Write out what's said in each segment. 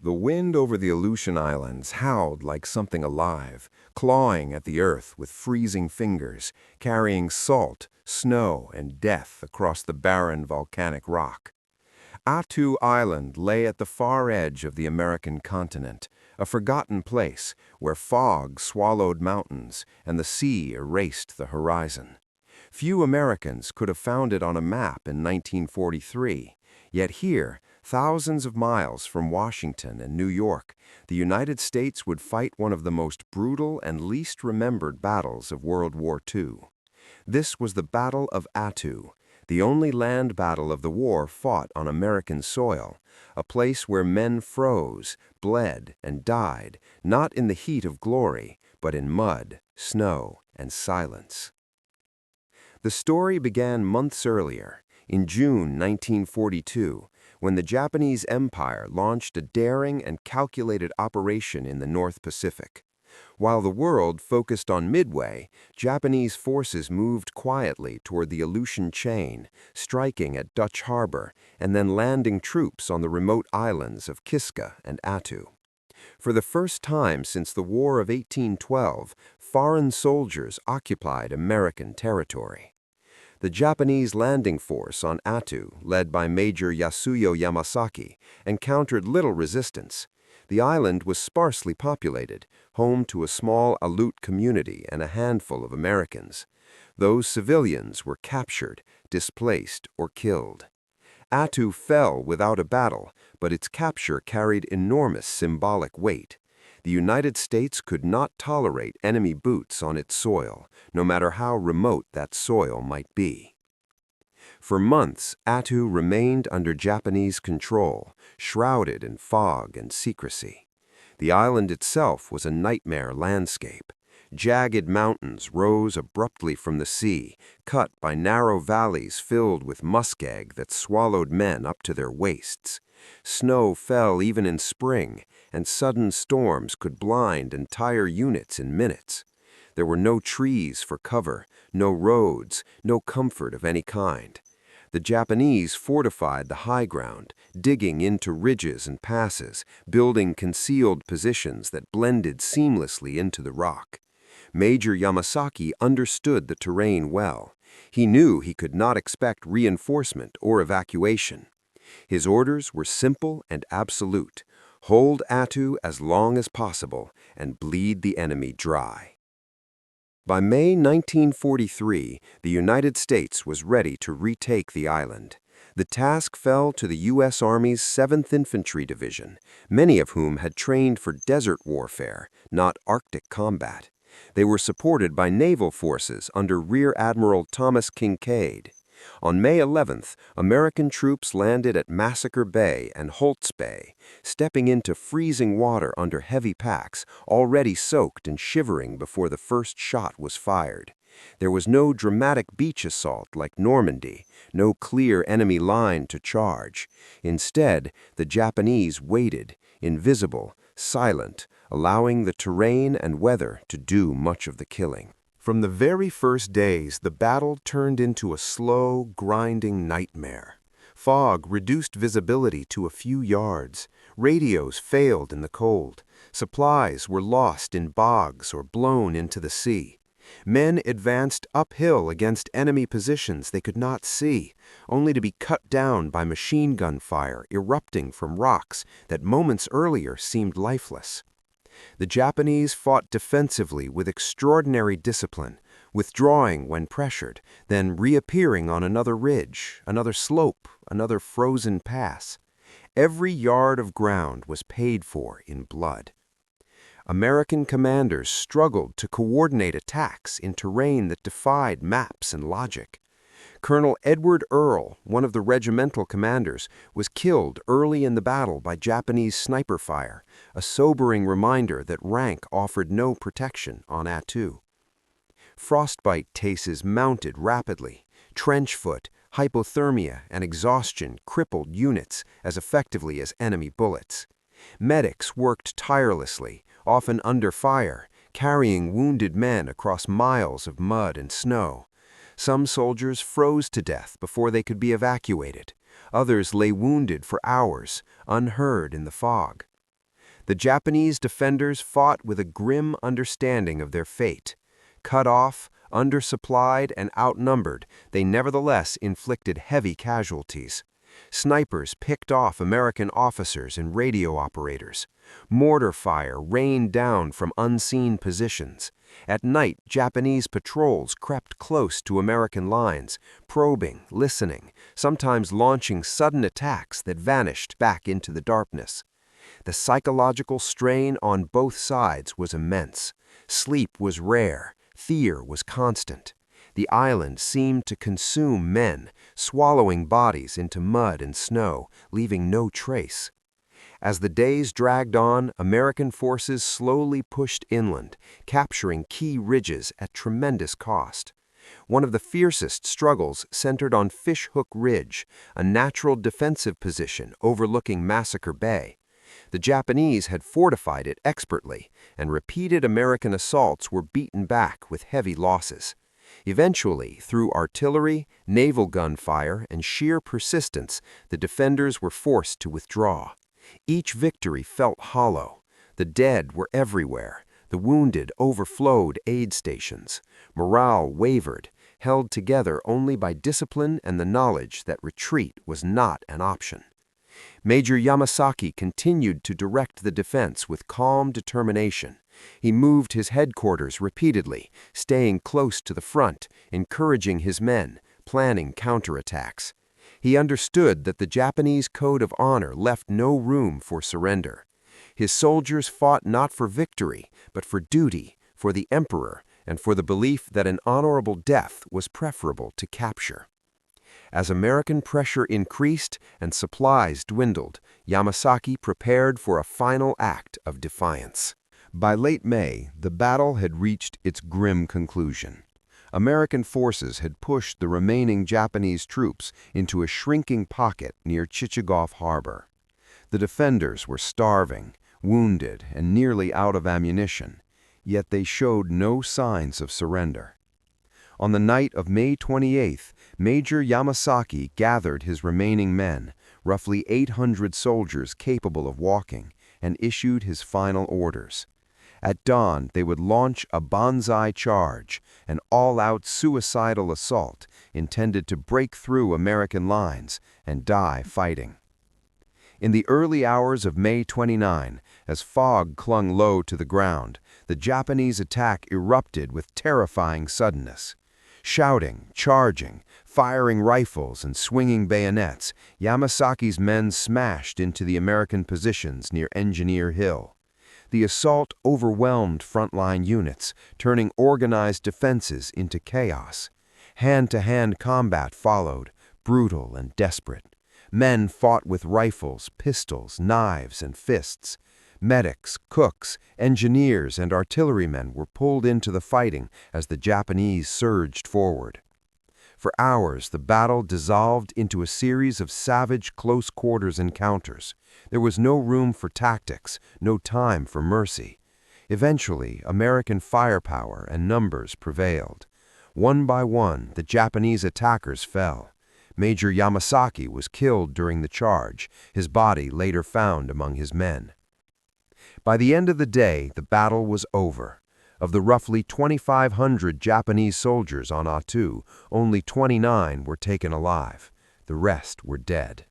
The wind over the Aleutian Islands howled like something alive, clawing at the earth with freezing fingers, carrying salt, snow, and death across the barren volcanic rock. Attu Island lay at the far edge of the American continent, a forgotten place where fog swallowed mountains and the sea erased the horizon. Few Americans could have found it on a map in 1943, yet here, thousands of miles from Washington and New York, the United States would fight one of the most brutal and least remembered battles of World War II. This was the Battle of Attu, the only land battle of the war fought on American soil, a place where men froze, bled, and died, not in the heat of glory, but in mud, snow, and silence. The story began months earlier, in June 1942, when the Japanese Empire launched a daring and calculated operation in the North Pacific. While the world focused on Midway, Japanese forces moved quietly toward the Aleutian chain, striking at Dutch Harbor and then landing troops on the remote islands of Kiska and Attu. For the first time since the War of 1812, foreign soldiers occupied American territory. The Japanese landing force on Attu, led by Major Yasuyo Yamasaki, encountered little resistance. The island was sparsely populated, home to a small Aleut community and a handful of Americans. Those civilians were captured, displaced, or killed. Attu fell without a battle, but its capture carried enormous symbolic weight. The United States could not tolerate enemy boots on its soil, no matter how remote that soil might be. For months, Attu remained under Japanese control, shrouded in fog and secrecy. The island itself was a nightmare landscape. Jagged mountains rose abruptly from the sea, cut by narrow valleys filled with muskeg that swallowed men up to their waists. Snow fell even in spring, and sudden storms could blind entire units in minutes. There were no trees for cover, no roads, no comfort of any kind. The Japanese fortified the high ground, digging into ridges and passes, building concealed positions that blended seamlessly into the rock. Major Yamasaki understood the terrain well. He knew he could not expect reinforcement or evacuation. His orders were simple and absolute: hold Attu as long as possible and bleed the enemy dry. By May 1943, the United States was ready to retake the island. The task fell to the U.S. Army's 7th Infantry Division, many of whom had trained for desert warfare, not Arctic combat. They were supported by naval forces under Rear Admiral Thomas Kinkaid. On May 11th, American troops landed at Massacre Bay and Holtz Bay, stepping into freezing water under heavy packs, already soaked and shivering before the first shot was fired. There was no dramatic beach assault like Normandy, no clear enemy line to charge. Instead, the Japanese waited, invisible, silent, allowing the terrain and weather to do much of the killing. From the very first days, the battle turned into a slow, grinding nightmare. Fog reduced visibility to a few yards. Radios failed in the cold. Supplies were lost in bogs or blown into the sea. Men advanced uphill against enemy positions they could not see, only to be cut down by machine gun fire erupting from rocks that moments earlier seemed lifeless. The Japanese fought defensively with extraordinary discipline, withdrawing when pressured, then reappearing on another ridge, another slope, another frozen pass. Every yard of ground was paid for in blood. American commanders struggled to coordinate attacks in terrain that defied maps and logic. Colonel Edward Earle, one of the regimental commanders, was killed early in the battle by Japanese sniper fire, a sobering reminder that rank offered no protection on Attu. Frostbite cases mounted rapidly. Trench foot, hypothermia, and exhaustion crippled units as effectively as enemy bullets. Medics worked tirelessly, often under fire, carrying wounded men across miles of mud and snow. Some soldiers froze to death before they could be evacuated. Others lay wounded for hours, unheard in the fog. The Japanese defenders fought with a grim understanding of their fate. Cut off, undersupplied, and outnumbered, they nevertheless inflicted heavy casualties. Snipers picked off American officers and radio operators. Mortar fire rained down from unseen positions. At night, Japanese patrols crept close to American lines, probing, listening, sometimes launching sudden attacks that vanished back into the darkness. The psychological strain on both sides was immense. Sleep was rare, fear was constant. The island seemed to consume men, swallowing bodies into mud and snow, leaving no trace. As the days dragged on, American forces slowly pushed inland, capturing key ridges at tremendous cost. One of the fiercest struggles centered on Fish Hook Ridge, a natural defensive position overlooking Massacre Bay. The Japanese had fortified it expertly, and repeated American assaults were beaten back with heavy losses. Eventually, through artillery, naval gunfire, and sheer persistence, the defenders were forced to withdraw. Each victory felt hollow. The dead were everywhere. The wounded overflowed aid stations. Morale wavered, held together only by discipline and the knowledge that retreat was not an option. Major Yamasaki continued to direct the defense with calm determination. He moved his headquarters repeatedly, staying close to the front, encouraging his men, planning counterattacks. He understood that the Japanese code of honor left no room for surrender. His soldiers fought not for victory, but for duty, for the emperor, and for the belief that an honorable death was preferable to capture. As American pressure increased and supplies dwindled, Yamasaki prepared for a final act of defiance. By late May, the battle had reached its grim conclusion. American forces had pushed the remaining Japanese troops into a shrinking pocket near Chichagof Harbor. The defenders were starving, wounded, and nearly out of ammunition, yet they showed no signs of surrender. On the night of May 28th, Major Yamasaki gathered his remaining men, roughly 800 soldiers capable of walking, and issued his final orders. At dawn, they would launch a banzai charge, an all-out suicidal assault intended to break through American lines and die fighting. In the early hours of May 29, as fog clung low to the ground, the Japanese attack erupted with terrifying suddenness. Shouting, charging, firing rifles, and swinging bayonets, Yamasaki's men smashed into the American positions near Engineer Hill. The assault overwhelmed frontline units, turning organized defenses into chaos. Hand-to-hand combat followed, brutal and desperate. Men fought with rifles, pistols, knives, and fists. Medics, cooks, engineers, and artillerymen were pulled into the fighting as the Japanese surged forward. For hours, the battle dissolved into a series of savage close-quarters encounters. There was no room for tactics, no time for mercy. Eventually, American firepower and numbers prevailed. One by one, the Japanese attackers fell. Major Yamasaki was killed during the charge, his body later found among his men. By the end of the day, the battle was over. Of the roughly 2,500 Japanese soldiers on Attu, only 29 were taken alive. The rest were dead.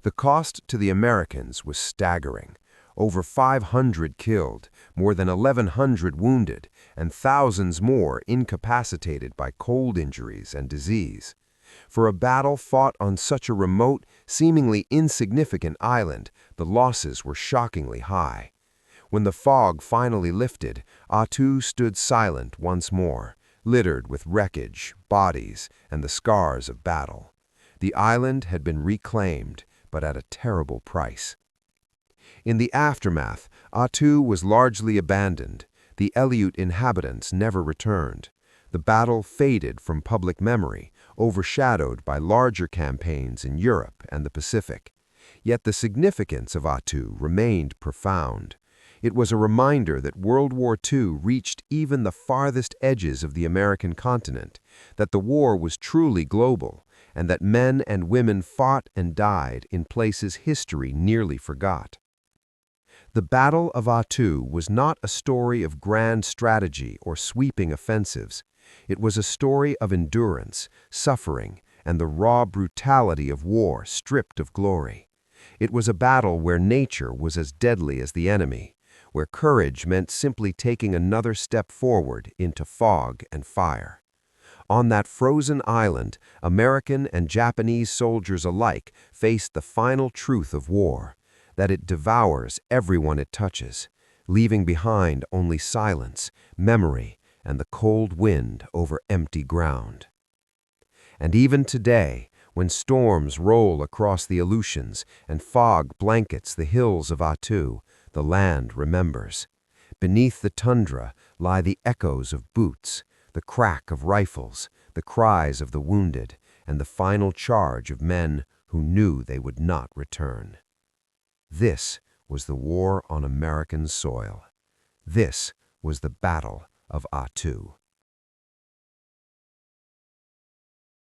The cost to the Americans was staggering. Over 500 killed, more than 1,100 wounded, and thousands more incapacitated by cold injuries and disease. For a battle fought on such a remote, seemingly insignificant island, the losses were shockingly high. When the fog finally lifted, Attu stood silent once more, littered with wreckage, bodies, and the scars of battle. The island had been reclaimed, but at a terrible price. In the aftermath, Attu was largely abandoned. The Aleut inhabitants never returned. The battle faded from public memory, overshadowed by larger campaigns in Europe and the Pacific. Yet the significance of Attu remained profound. It was a reminder that World War II reached even the farthest edges of the American continent, that the war was truly global, and that men and women fought and died in places history nearly forgot. The Battle of Attu was not a story of grand strategy or sweeping offensives. It was a story of endurance, suffering, and the raw brutality of war stripped of glory. It was a battle where nature was as deadly as the enemy, where courage meant simply taking another step forward into fog and fire. On that frozen island, American and Japanese soldiers alike faced the final truth of war, that it devours everyone it touches, leaving behind only silence, memory, and the cold wind over empty ground. And even today, when storms roll across the Aleutians and fog blankets the hills of Attu, the land remembers. Beneath the tundra lie the echoes of boots, the crack of rifles, the cries of the wounded, and the final charge of men who knew they would not return. This was the war on American soil. This was the Battle of Attu.